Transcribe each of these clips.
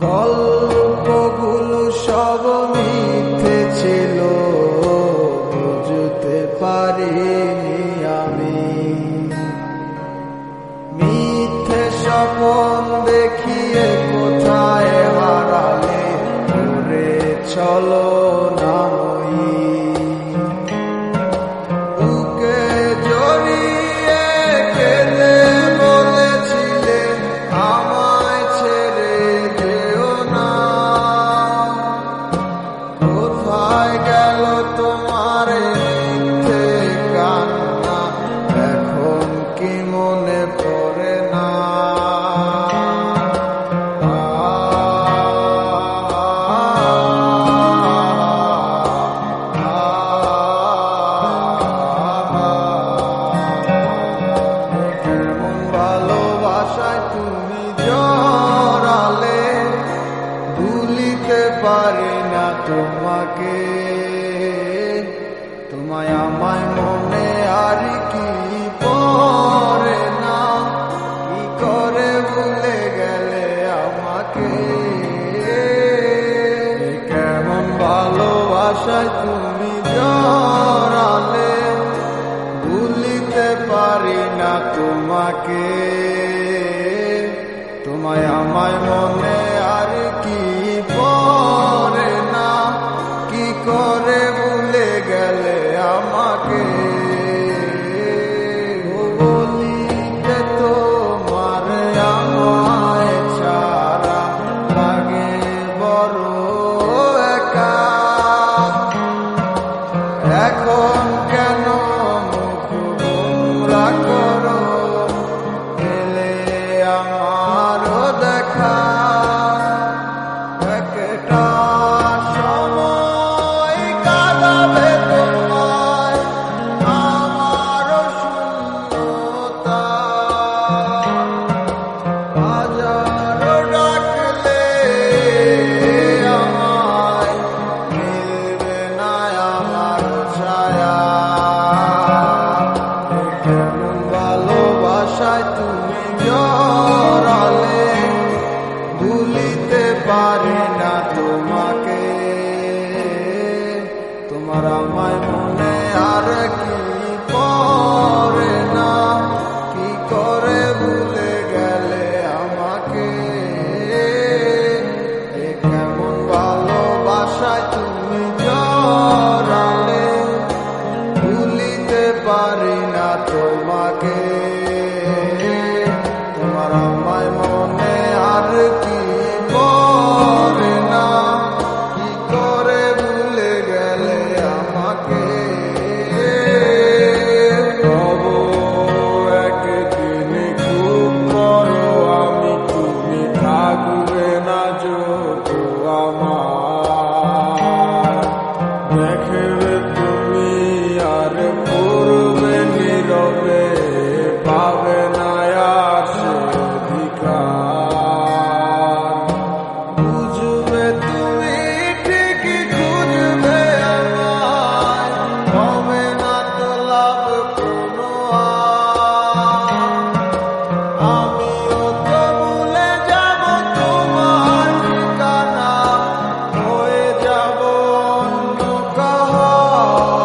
গল্পগুলো সব মিথ্যে ছিল, বুঝতে পারিনি আমি। মিথ্যে স্বপ্ন দেখিয়ে কোথায় হারালে ঘুরে চলো নামই। বুকে জড়িয়ে কেঁদে বলেছিলে আমায় ছেড়ে যেও না। কোথায় গেল তোমার মিথ্যে কান্না, এখন কি মনে পড়ে না? কেমন ভালোবাসায় তুমি জড়ালে, ভুলিতে পারি না তোমাকে। তোমায় আমায় মনে আর কি পড়ে না, কি করে ভুলে গেলে আমাকে। কেমন ভালোবাসায় তুমি জড়ালে, ভুলিতে পারি না তোমাকে। তোমায় আমায় মনে আর কি পড়ে না, কি করে ভুলে গেলে আমাকে। বলিতে তোমার আমায় ছাড়া লাগে বড় একা। এখন কেন মুখ গোমরা করো, এলে আমারও দেখা। একটা সময় কাঁদাবে তোমায় আমারও শূন্যতা। হাজারো ডাকলে আমায় মিলবে না আমার ছায়া। কেমন ভালোবাসায় তুমি জড়ালে, ভুলিতে পারি না তোমাকে। তোমার আমায় মনে আর কি পড়ে না, কি করে ভুলে গেলে আমাকে। কেমন ভালোবাসায় তুমি জড়ালে, ভুলিতে পারি না তোমাকে। তোমার আমায় মনে আর কি পড়ে না, কি করে ভুলে গেলে আমাকে। তবু একদিন খুব বড় আমি, তুমি থাকবে না যত আমার। দেখবে তুমি আর পড়বে নীরবে, পাবে না আর সে অধিকার। বুঝবে তুমি ঠিকই খুঁজবে আমায়, হবে না তো লাভ কোনো আর। আমিও তো ভুলে যাব তোমার ঠিকানা, হয়ে যাব অন্য কাহার।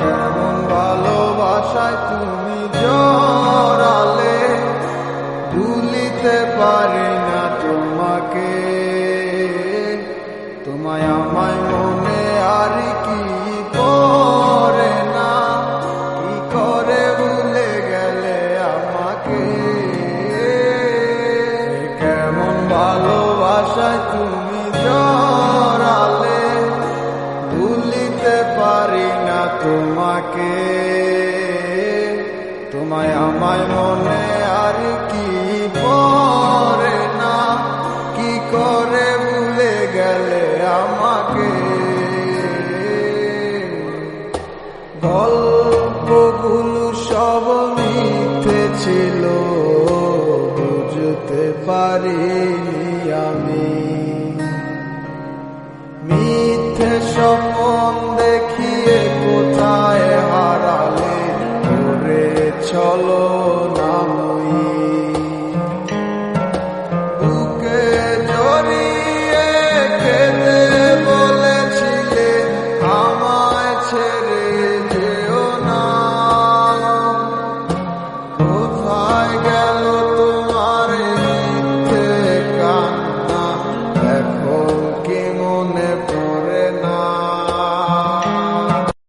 কেমন ভালোবাসায় তুমি জড়ালে, ভুলিতে পারি না তোমাকে। তোমায় আমায় মনে আর কি পড়ে না, কি করে ভুলে গেলে আমাকে। কেমন ভালোবাসায় তুমি জড়ালে, ভুলিতে পারি না তোমাকে। তোমায় আমায় মনে আর কি পড়ে না, কি করে ভুলে গেলে আমাকে। গল্পগুলো সব মিথ্যে ছিল, বুঝতে পারিনি আমি।